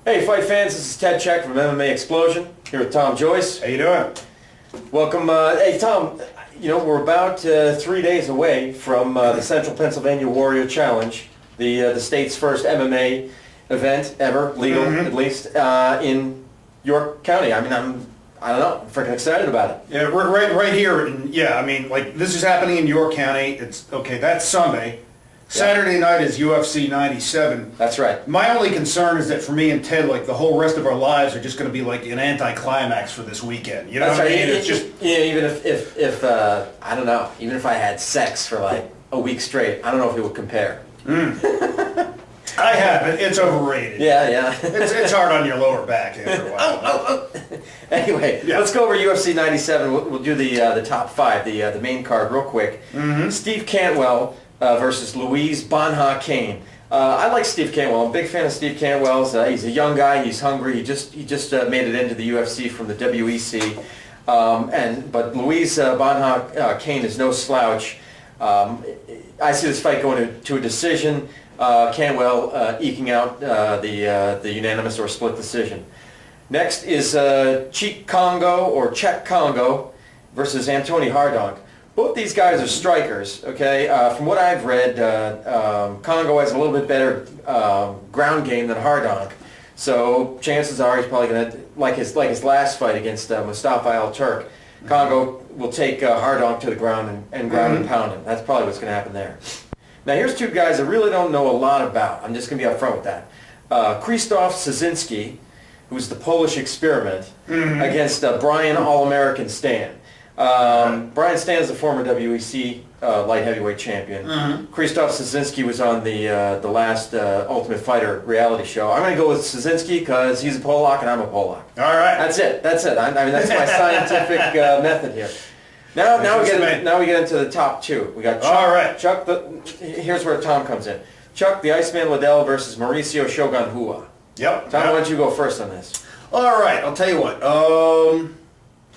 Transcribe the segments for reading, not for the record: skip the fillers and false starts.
Hey, fight fans, this is Ted Czech from MMA Explosion, here with Tom Joyce. How you doing? Welcome. Hey, Tom, you know, we're about 3 days away from the Central Pennsylvania Warrior Challenge, the state's first MMA event ever, legal at least, in York County. I mean, I don't know, I'm freaking excited about it. Yeah, we're right here. I mean, like, this is happening in York County. It's, okay, that's Sunday. Saturday night is UFC 97. That's right. My only concern is that for me and Ted, like, the whole rest of our lives are just going to be like an anticlimax for this weekend. You know what I mean? It's just... Yeah, even if I don't know, even if I had sex for like a week straight, I don't know if it would compare. I have it. It's overrated. Yeah. It's hard on your lower back after a while. Anyway, let's go over UFC 97. We'll do the top five, the main card real quick. Steve Cantwell versus Louise Bonha Kane. I like Steve Cantwell. I'm a big fan of Steve Cantwell's. He's a young guy. He's hungry. He just made it into the UFC from the WEC. But Louise Bonha Kane is no slouch. I see this fight going to a decision. Cantwell eking out the unanimous or split decision. Next is Czech Congo versus Anthony Hardonk. Both these guys are strikers, okay? From what I've read, Congo has a little bit better ground game than Hardonk. So chances are he's probably going to, like his last fight against Mustafa Al-Turk, Congo will take Hardonk to the ground and ground and pound him. That's probably what's going to happen there. Now here's two guys I really don't know a lot about. I'm just going to be upfront with that. Krzysztof Szynski, who's the Polish experiment, against Brian All-American Stan. Brian Stan is a former WEC light heavyweight champion. Krzysztof Szynski was on the last Ultimate Fighter reality show. I'm going to go with Szynski because he's a Polak and I'm a Polak. All right. That's it. I mean, that's my scientific method here. Now we get into the top two. We got Chuck. All right. Chuck. Here's where Tom comes in. Chuck the Iceman Liddell versus Mauricio Shogun Rua. Yep. Tom, why don't you go first on this? All right. I'll tell you what.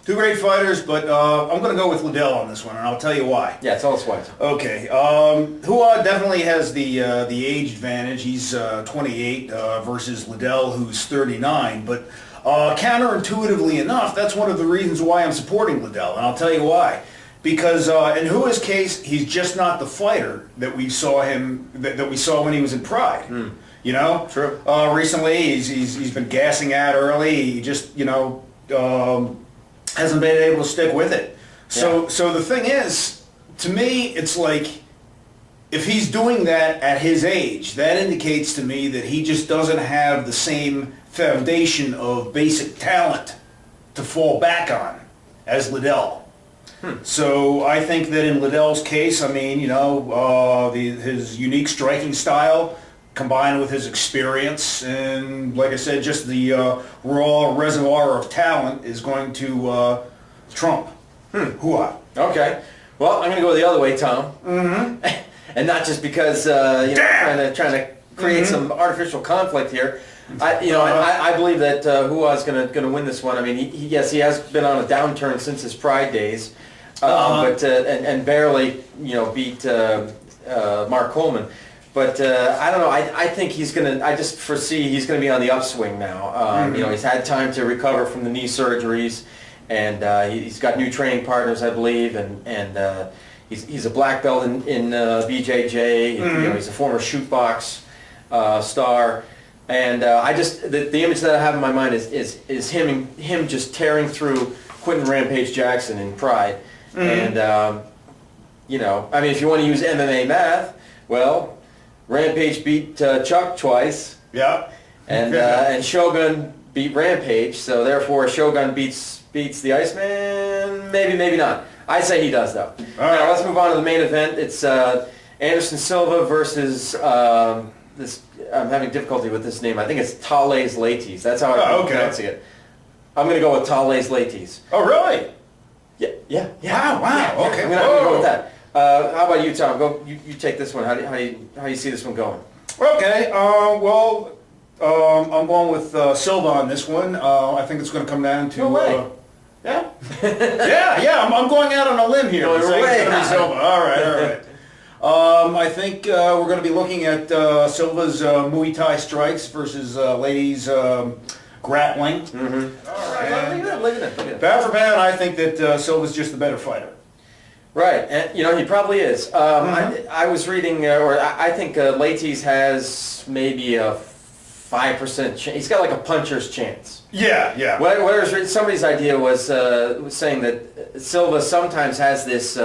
Two great fighters, but I'm going to go with Liddell on this one, and I'll tell you why. Yeah, tell us why. Okay. Rua definitely has the age advantage. He's 28 versus Liddell, who's 39, but counterintuitively enough, that's one of the reasons why I'm supporting Liddell, and I'll tell you why. Because in Rua's case, he's just not the fighter that we saw that we saw when he was in Pride. You know, true. Recently, he's been gassing out early. He just hasn't been able to stick with it. So the thing is, to me, it's like if he's doing that at his age, that indicates to me that he just doesn't have the same foundation of basic talent to fall back on as Liddell. So I think that in Liddell's case, I mean, his unique striking style combined with his experience and, like I said, just the raw reservoir of talent is going to trump Rua. Okay. Well, I'm going to go the other way, Tom. And not just because trying to create some artificial conflict here. I believe that Rua is going to win this one. I mean, he has been on a downturn since his Pride days, but barely beat Mark Coleman. But I don't know. I think he's going to. I just foresee he's going to be on the upswing now. He's had time to recover from the knee surgeries, and he's got new training partners, I believe, and he's a black belt in BJJ. He's a former shootbox star, and the image that I have in my mind is him just tearing through Quentin Rampage Jackson in Pride, and I mean, if you want to use MMA math, well. Rampage beat Chuck twice. Yeah. And Shogun beat Rampage, so therefore Shogun beats the Iceman. Maybe not. I say he does though. Now let's move on to the main event. It's Anderson Silva versus this. I'm having difficulty with this name. I think it's Thales Leites. That's how I'm pronouncing it. I'm going to go with Thales Leites. Oh really? Yeah. Wow. Okay. I'm going to go with that. How about you, Tom? Go. You take this one. How do you see this one going? Okay. I'm going with Silva on this one. I think it's going to come down to. No way. Yeah. I'm going out on a limb here. No way. Silva. All right. I think we're going to be looking at Silva's Muay Thai strikes versus ladies grappling. Mm-hmm. All right. Look at that. Pound for pound, I think that Silva's just the better fighter. Right, and he probably is. I was reading, or I think Leites has maybe a 5% chance. He's got like a puncher's chance. Yeah. What I was reading, somebody's idea was saying that Silva sometimes has this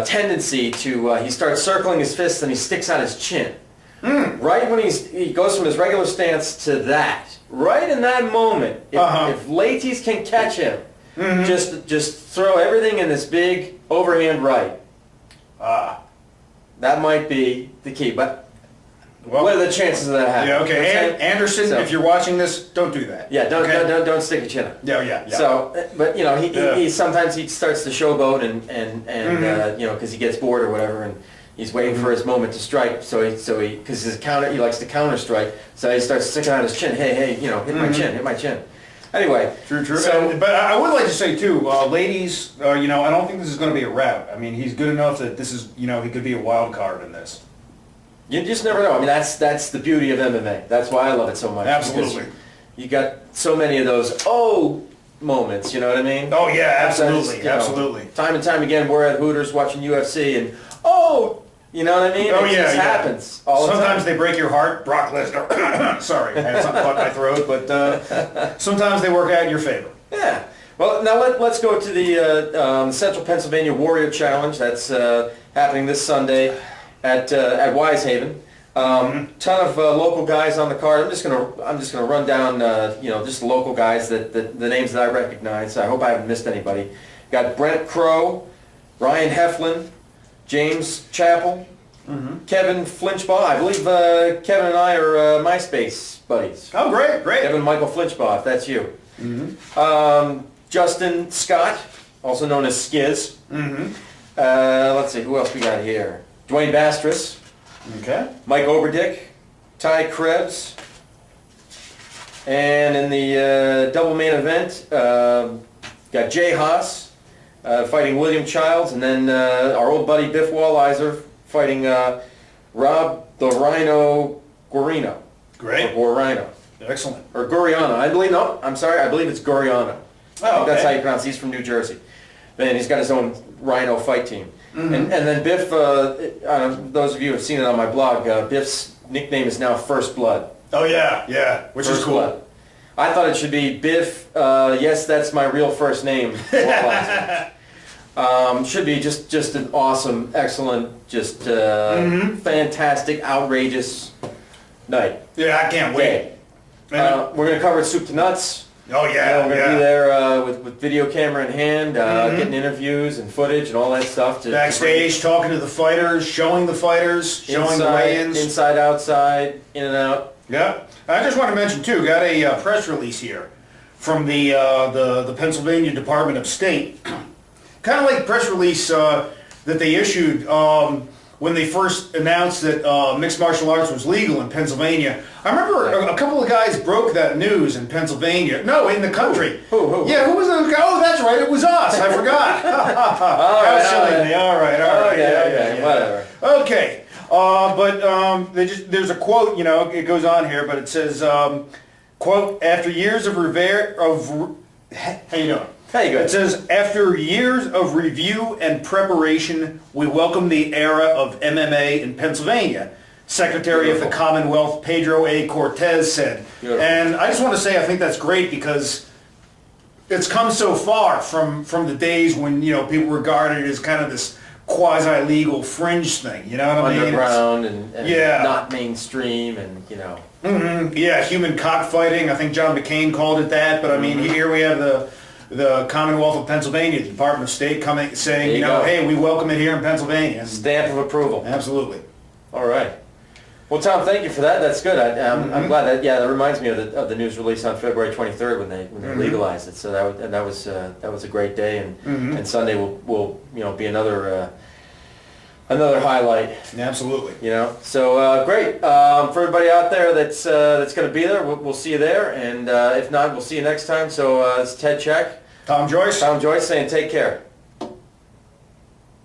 tendency to, he starts circling his fists and he sticks out his chin. Right when he goes from his regular stance to that, right in that moment, if Leites can catch him, just throw everything in this big overhand right. That might be the key, but what are the chances of that happening? Yeah, okay. Anderson, so, if you're watching this, don't do that. Yeah, don't stick your chin out. Yeah. So, but he sometimes he starts to showboat and because he gets bored or whatever, and he's waiting for his moment to strike. So he because he likes to counter strike, so he starts sticking out his chin. Hey, hit my chin. Anyway, true. So, but I would like to say too, ladies, I don't think this is going to be a rout. I mean, he's good enough that this is, he could be a wild card in this. You just never know. I mean, that's the beauty of MMA. That's why I love it so much. Absolutely. You got so many of those moments. You know what I mean? Oh yeah, absolutely, absolutely. Time and time again, we're at Hooters watching UFC, and you know what I mean? It just happens all the time. Sometimes they break your heart. Brock Lesnar. Sorry, I had something caught in my throat, but sometimes they work out in your favor. Yeah. Well, now let's go to the Central Pennsylvania Warrior Challenge. That's happening this Sunday at Wisehaven. Ton of local guys on the card. I'm just gonna run down just the local guys the names that I recognize. I hope I haven't missed anybody. Got Brent Crow, Ryan Heflin, James Chappell, Kevin Flinchbaugh. I believe Kevin and I are MySpace buddies. Oh, great. Kevin Michael Flinchbaugh, if that's you. Justin Scott, also known as Skiz. Let's see, who else we got here? Dwayne Bastris. Okay. Mike Oberdick, Ty Krebs. And in the double main event, got Jay Haas fighting William Childs, and then our old buddy Biff Walliser fighting Rob the Rhino Guarino. Great. Or Guarino. Excellent. Or Guriano. I believe it's Guriano. I think that's how you pronounce it. He's from New Jersey. And he's got his own Rhino fight team. And then Biff, those of you who have seen it on my blog, Biff's nickname is now First Blood. Oh yeah, which is cool. Blood. I thought it should be Biff, yes, that's my real first name. Should be just an awesome, excellent, just fantastic, outrageous night. Yeah, I can't wait. We're going to cover Soup to Nuts. Oh yeah, we're going to be there with video camera in hand, getting interviews and footage and all that stuff. Backstage, talking to the fighters, showing the fighters, showing the weigh-ins. Inside, outside, in and out. Yeah. I just want to mention too, got a press release here from the Pennsylvania Department of State. Kind of like the press release that they issued when they first announced that mixed martial arts was legal in Pennsylvania. I remember a couple of guys broke that news in Pennsylvania. No, in the country. Who? Yeah, who was those guys? Oh, that's right, it was us. I forgot. How silly me. All right. Yeah, whatever. Okay. There's a quote, it goes on here, but it says, quote, after years of how you doing? Hey, good. It says, after years of review and preparation, we welcome the era of MMA in Pennsylvania, Secretary of the Commonwealth Pedro A. Cortez said. Beautiful. And I just want to say I think that's great because it's come so far from the days when, people regarded it as kind of this quasi-legal fringe thing, you know what I mean? Underground and not mainstream and, Yeah, human cockfighting. I think John McCain called it that, but I mean, here we have the Commonwealth of Pennsylvania, the Department of State saying, hey, we welcome it here in Pennsylvania. Stamp of approval. Absolutely. All right. Well, Tom, thank you for that. That's good. I'm glad that reminds me of the news release on February 23rd when they legalized it. So that was a great day, and Sunday will be another highlight. Absolutely. So great for everybody out there that's going to be there. We'll see you there, and if not, we'll see you next time. So it's Ted Check. Tom Joyce saying take care.